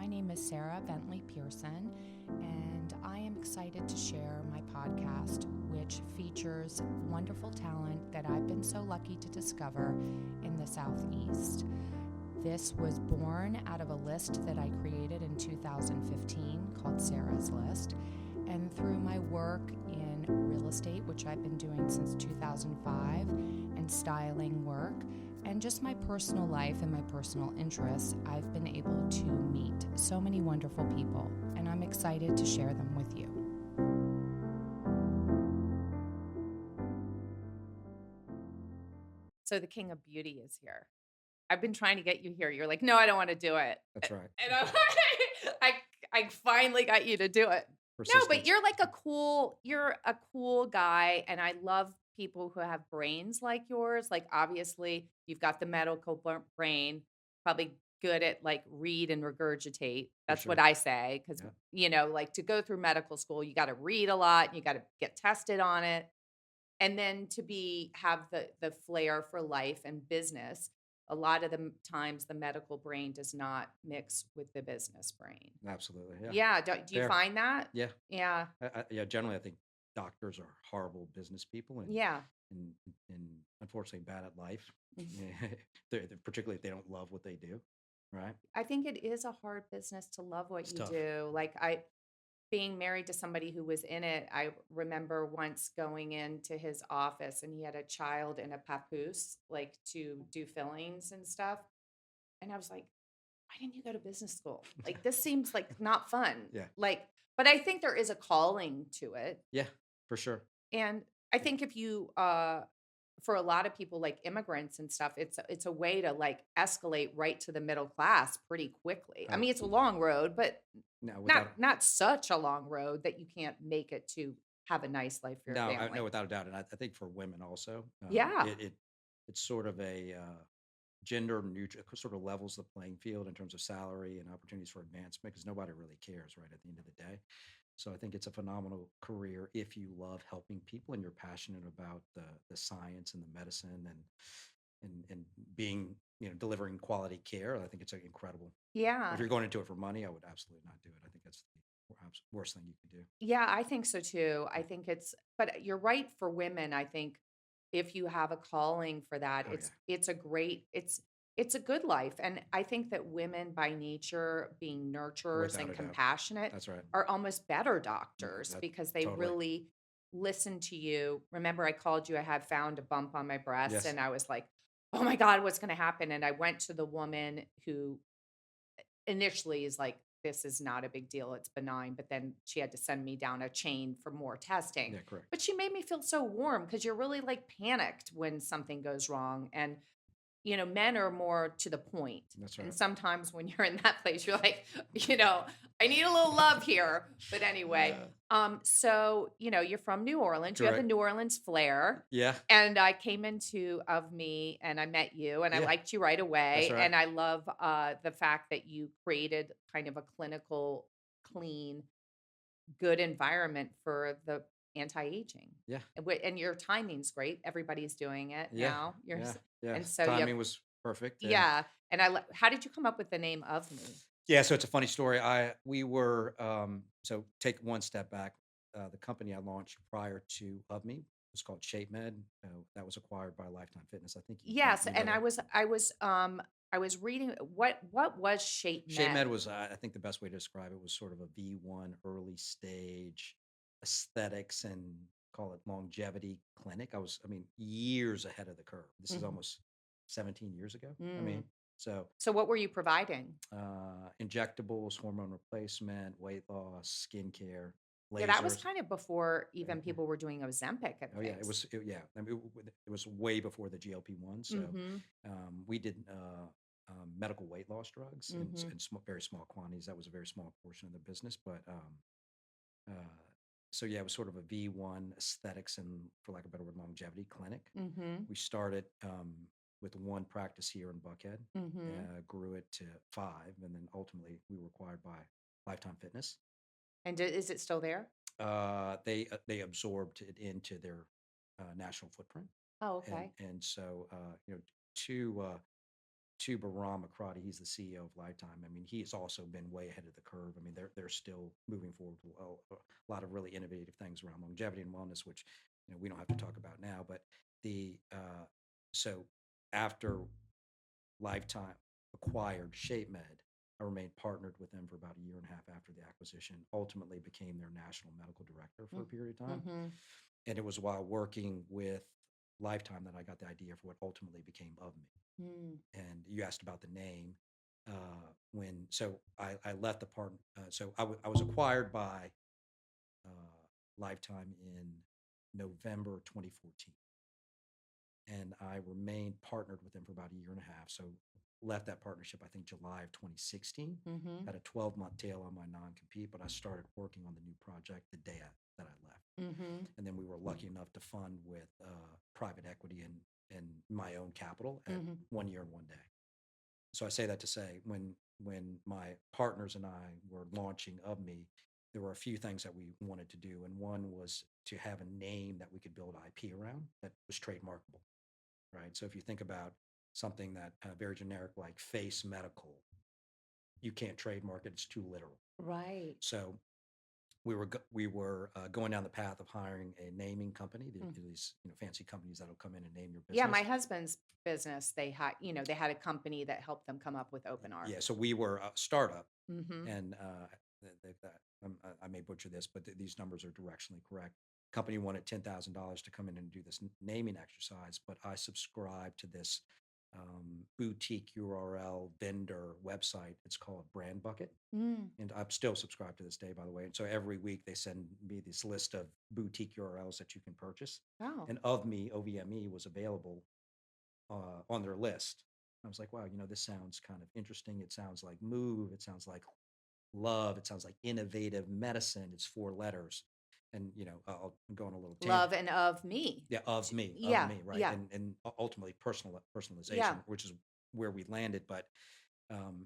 name is Sarah Bentley Pearson, and I am excited to share my podcast, which features wonderful talent that I've been so lucky to discover in the Southeast. This was born out of a list that I created in 2015 called Sarah's List. And through my work in real estate, which I've been doing since 2005, and styling work, and just my personal life and my personal interests, I've been able to meet so many wonderful people, and I'm excited to share them with you. So the King of Beauty is here. I've been trying to get you here. You're like, no, I don't want to do it. That's right. And I'm like, I finally got you to do it. No, but Persistence. you're a cool guy, and I love people who have brains like yours. Like, obviously, you've got the medical brain, probably good at like read and regurgitate. That's what sure. I say, because Yeah. like to go through medical school, you got to read a lot, you got to get tested on it, and then to have the flair for life and business. A lot of the times, the medical brain does not mix with the business brain. Absolutely. Yeah. Yeah, do you Fair. find that? Yeah. Yeah. Yeah. Generally, I think doctors are horrible business people Yeah. and, and unfortunately bad at life. Mhm. Particularly if they don't love what they do. Right. I think it is a hard business to love what It's you tough. do. Being married to somebody who was in it, I remember once going into his office and he had a child in a papoose, like to do fillings and stuff. And I was like, why didn't you go to business school? Like, this seems like not fun. Yeah. But I think there is a calling to it. Yeah. For sure. And I think if you for a lot of people like immigrants and stuff, it's a way to like escalate right to the middle class pretty quickly. I mean, it's a long road, but No, without not such a long road that you can't make it to have a nice life for your no, family. without a doubt, and I think for women also, Yeah. it's sort of a gender neutral, sort of levels the playing field in terms of salary and opportunities for advancement because nobody really cares, right, at the end of the day. So I think it's a phenomenal career if you love helping people and you're passionate about the science and the medicine and being, delivering quality care. I think it's incredible. Yeah. If you're going into it for money, I would absolutely not do it. I think that's the perhaps worst thing you could do. Yeah, I think so too. I think but you're right for women. I think if you have a calling for that, Oh yeah, it's a good life. And I think that women by nature, being nurturers without and a doubt. compassionate, That's right. are almost better No, doctors that because they totally. really listen to you. Remember, I called you, I had found a bump on my breast, Yes. and I was like, oh my God, what's going to happen? And I went to the woman who initially is like, this is not a big deal. It's benign. But then she had to send me down a chain for more testing. Yeah. Correct. But she made me feel so warm because you're really like panicked when something goes wrong. And men are more to the point. That's And right. sometimes when you're in that place, you're like, I need a little love here. But anyway, Yeah. so you're from New Orleans. You have the Correct. New Orleans flair. Yeah. And I came into OVME and I met you and I Yeah. liked you right That's away. right. And I love the fact that you created kind of a clinical, clean, good environment for the anti-aging. Yeah. And your timing's great. Everybody's doing it Yeah. now. Yeah. Yeah. And so you have, Timing was perfect. And yeah. And how did you come up with the name OVME? yeah, so it's a funny story. We were so take one step back. The company I launched prior to of me was called Shape Med. That was acquired by Lifetime Fitness. I think Yes, you know and that. I was reading what was Shape Shape Med? Med was, I think, the best way to describe it was sort of a V1 early stage aesthetics and call it longevity clinic. I mean, years ahead of the curve. This is Mhm. almost 17 years ago. I Mm. mean, so So what were you providing? injectables, hormone replacement, weight loss, skincare, Yeah, that was lasers. kind of before Yeah, even yeah. people were doing Ozempic and Oh yeah, it things. was. Yeah, I mean, it was way before the GLP-1. So Mhm. we did medical weight loss drugs Mhm. in very small quantities. That was a very small portion of the business, but uh, so yeah, it was sort of a V1 aesthetics and, for lack of a better word, longevity clinic. Mhm. We started with one practice here in Buckhead, Mhm. grew it to five, and then ultimately we were acquired by Lifetime Fitness. And is it still there? They absorbed it into their national footprint, Oh, and okay. and so to to Bahram Akradi, he's the CEO of Lifetime. I mean, he's also been way ahead of the curve. I mean, they're still moving forward with a lot of really innovative things around longevity and wellness, which we don't have to talk about now. But the so after Lifetime acquired ShapeMed, I remained partnered with them for about a year and a half after the acquisition. Ultimately, became their national medical director for a period of time, Mm-hmm. and it was while working with Lifetime that I got the idea for what ultimately became OVME. Mm. And you asked about the name. I left the part. I was acquired by Lifetime in November 2014, and I remained partnered with them for about a year and a half. So left that partnership, I think, July of 2016. Mm-hmm. Had a 12-month tail on my non-compete, but I started working on the new project the day that I left. Mm-hmm. And then we were lucky enough to fund with private equity and my own capital at Mm-hmm. 1 year and 1 day. So I say that to say when my partners and I were launching of me, there were a few things that we wanted to do, and one was to have a name that we could build IP around that was trademarkable, right? So if you think about something that very generic like Face Medical, you can't trademark it; it's too literal. Right. So we were going down the path of hiring a naming company. Mm. These fancy companies that'll come in and name your Yeah, my business. husband's business, they had a company that helped them come up with open art. Yeah, so we were a startup, Mm-hmm. and I may butcher this, but these numbers are directionally correct. Company wanted $10,000 to come in and do this naming exercise, but I subscribed to this boutique URL vendor website. It's called Brand Bucket, Mm. and I'm still subscribed to this day, by the way. And so every week they send me this list of boutique URLs that you can purchase, Oh. and of me, OVME was available on their list. I was like, wow, this sounds kind of interesting. It sounds like move. It sounds like love. It sounds like innovative medicine. It's 4 letters. And, I'll go on a little tangent. Love and of me. Yeah, of Yeah. me, right? Yeah. And ultimately personalization, Yeah. which is where we landed. But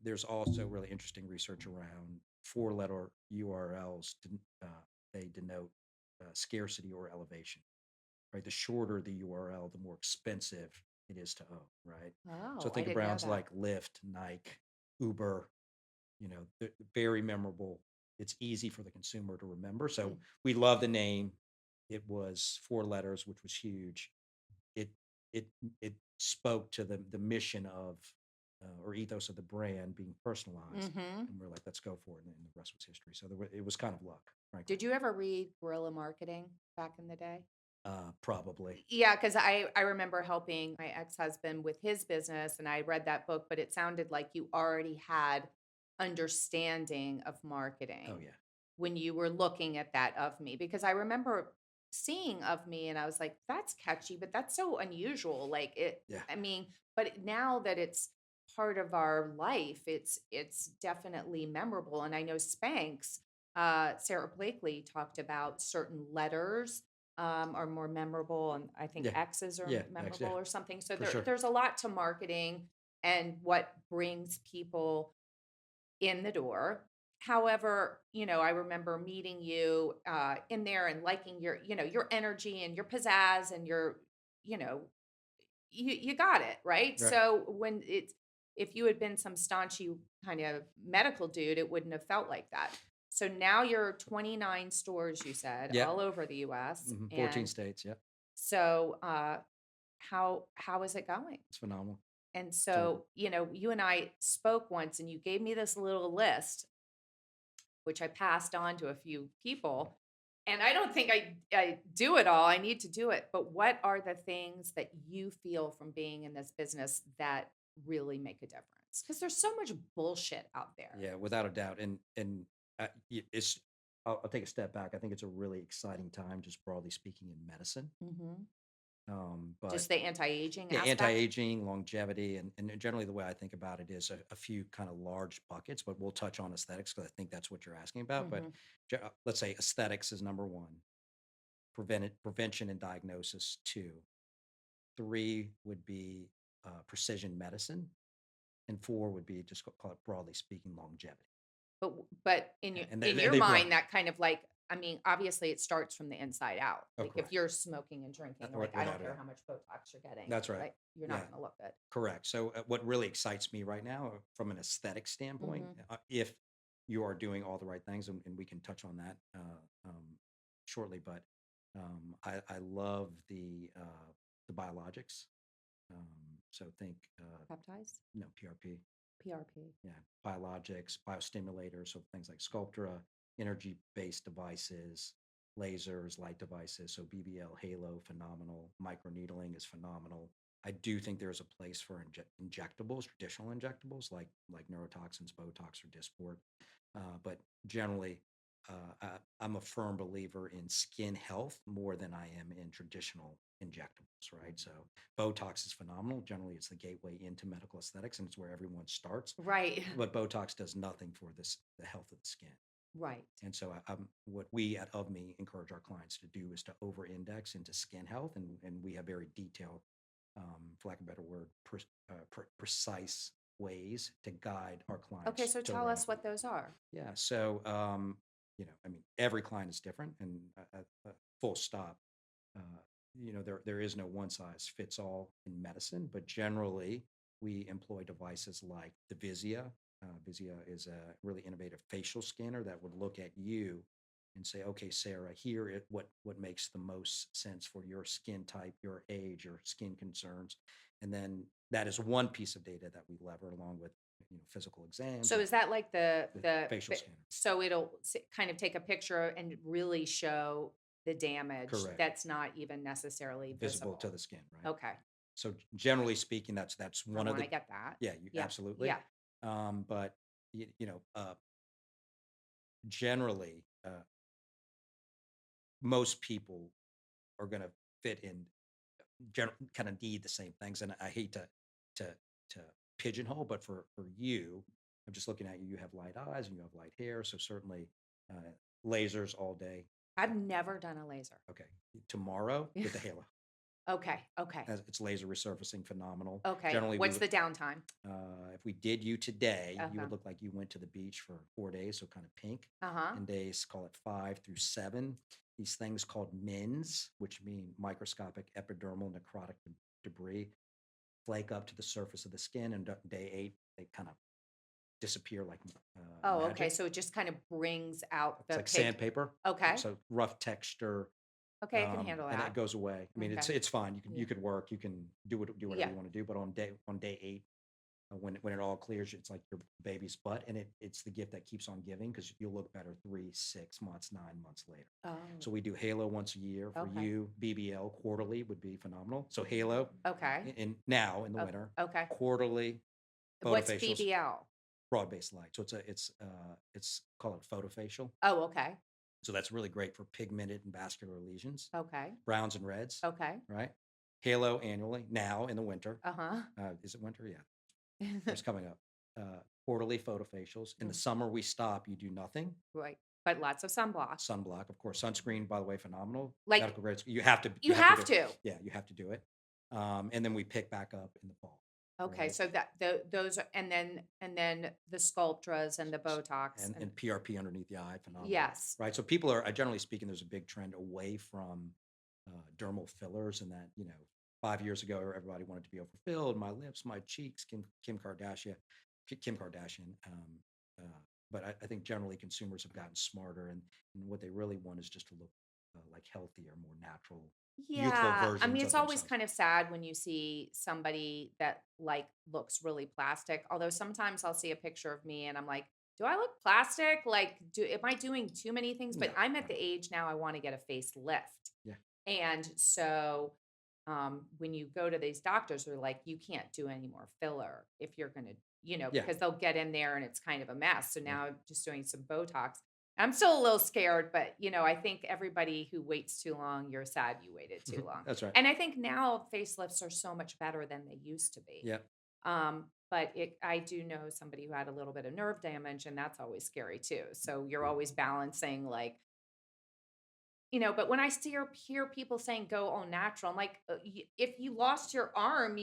there's also really interesting research around 4 letter URLs. They denote scarcity or elevation, right? The shorter the URL, the more expensive it is to own, right? So Oh, I think of didn't know brands that. like Lyft, Nike, Uber, they're very memorable. It's easy for the consumer to remember. So Mm. we love the name. It was 4 letters, which was huge. It it it spoke to the mission of or ethos of the brand being personalized, Mm-hmm. and we're like, let's go for it, and the rest was history. So it was kind of luck, frankly. Did you ever read Guerrilla Marketing back in the day? Probably, Yeah, because I remember helping my ex-husband with his business, and I read that book, but it sounded like you already had understanding of oh marketing yeah, when you were looking at that of me, because I remember seeing of me and I was like, that's catchy, but that's so unusual. Like it, yeah, I mean, but now that it's part of our life, it's definitely memorable. And I know Spanx, Sarah Blakely talked about certain letters are more memorable, and I think yeah, X's are yeah, memorable yeah, or something. So for sure. there's a lot to marketing and what brings people in the door. However, I remember meeting you in there and liking your energy and your pizzazz and you know, you got it right. Right. So if you had been some staunchy kind of medical dude, it wouldn't have felt like that. So now you're 29 stores, you said, Yep. all over the U.S. 14 And states. Yep. so, how is it going? It's phenomenal. And So so, you and I spoke once, and you gave me this little list which I passed on to a few people. And I don't think I do it all. I need to do it. But what are the things that you feel from being in this business that really make a difference? Because there's so much bullshit out there. yeah, without a doubt, it's. I'll take a step back. I think it's a really exciting time, just broadly speaking, in medicine. Hmm. But Just the anti-aging yeah, aspect. anti-aging, longevity, and generally the way I think about it is a few kind of large buckets. But we'll touch on aesthetics because I think that's what you're asking about. But Hmm. let's say aesthetics is number one. Prevention and diagnosis two. Three would be precision medicine, and four would be just call it broadly speaking longevity. But in your And in they, and your they grow. mind, that kind of like I mean, obviously it starts from the inside out. Oh, Like if correct. you're smoking and drinking, like I don't Without a care doubt. how much Botox you're getting, That's right. like you're Yeah. not going to look good. Correct. So, what really excites me right now, from an aesthetic standpoint, Hmm. if you are doing all the right things, and we can touch on that shortly, but I love the biologics. So think, Peptides, PRP, PRP. yeah, biologics, biostimulators, so things like Sculptra, energy-based devices, lasers, light devices. So BBL, Halo, phenomenal. Microneedling is phenomenal. I do think there's a place for injectables, traditional injectables like neurotoxins, Botox, or Dysport. But generally, I'm a firm believer in skin health more than I am in traditional injectables, right? So Botox is phenomenal. Generally, it's the gateway into medical aesthetics, and it's where everyone starts. Right. But Botox does nothing for the health of the skin. Right. And so, what we at OVME encourage our clients to do is to over-index into skin health, and we have very detailed, for lack of a better word, precise ways to guide our Okay, clients so to the tell right. us what those are. Yeah. So, I mean, every client is different, and full stop. Uh, there is no one size fits all in medicine, but generally we employ devices like the Visia. Visia is a really innovative facial scanner that would look at you and say, okay, Sarah, what makes the most sense for your skin type, your age, your skin concerns. And then that is one piece of data that we lever along with physical exams So and is that like the facial scanner. so it'll kind of take a picture and really show the damage Correct. that's not even necessarily Visible to visible? the skin, right? Okay. So generally speaking, that's I one of want the to get that. yeah, you Yeah. absolutely. Yeah. But generally, most people are going to fit in, kind of need the same things. And I hate to to pigeonhole, but for you, I'm just looking at you. You have light eyes and you have light hair, so certainly uh, lasers all day. I've never done a laser. Okay, tomorrow get the Halo. Okay. Okay. It's laser resurfacing, phenomenal. Okay. Generally, What's the downtime? if we did you today, you Okay. would look like you went to the beach for 4 days, so kind of pink. Uh-huh. And days, call it 5 through 7. These things called MINS, which mean microscopic epidermal necrotic debris, flake up to the surface of the skin, and day 8, they kind of disappear like Oh, okay. magic. So it just kind of brings out It's the like sandpaper. Okay. So rough texture, Okay, I can handle and it that. goes away. I mean, Okay. it's fine. You Yeah. could work, you can do whatever Yeah. you want to do. But on day 8, when it all clears, it's like your baby's butt, and it's the gift that keeps on giving, because you'll look better 3, 6 months, 9 months later. Oh, So we do Halo once a year for okay. you. BBL quarterly would be phenomenal. So Halo Okay. now in the winter, Okay. quarterly What's photofacials, BBL? broad-based light. So it's called a photofacial. Oh, okay. So that's really great for pigmented and vascular lesions, Okay. browns and reds, Okay. right? Halo annually now in the winter. Uh-huh. Is it winter? Yeah, it's coming up. Quarterly photofacials. In the summer, we stop. You do nothing. Right. But lots of sunblock. Sunblock, of course. Sunscreen, by the way, phenomenal. Like Medical grade. You have to. you have do it. to. Yeah, you have to do it. And then we pick back up in the fall. Okay, Right? so those are, and then the Sculptras and the Botox And PRP underneath the eye, phenomenal. yes. Right. So people are, generally speaking, there's a big trend away from dermal fillers, and that 5 years ago everybody wanted to be overfilled. My lips, my cheeks. Kim Kardashian. But I think generally consumers have gotten smarter, and what they really want is just to look like healthier, more natural, youthful Yeah, I versions mean, of it's always themselves. kind of sad when you see somebody that like looks really plastic. Although sometimes I'll see a picture of me and I'm like, do I look plastic? Like, am I doing too many things? But No, I'm at no. the age now I want to get a facelift. Yeah. And so when you go to these doctors, they're like, you can't do any more filler if you're going to, Yeah. because they'll get in there and it's kind of a mess. So Yeah. now I'm just doing some Botox. I'm still a little scared, but I think everybody who waits too long, you're sad you waited too long. That's right. And I think now facelifts are so much better than they used to be. Yeah. But I do know somebody who had a little bit of nerve damage, and that's always scary too. So you're always balancing, like, but when I hear people saying go all natural, I'm like, if you lost your arm,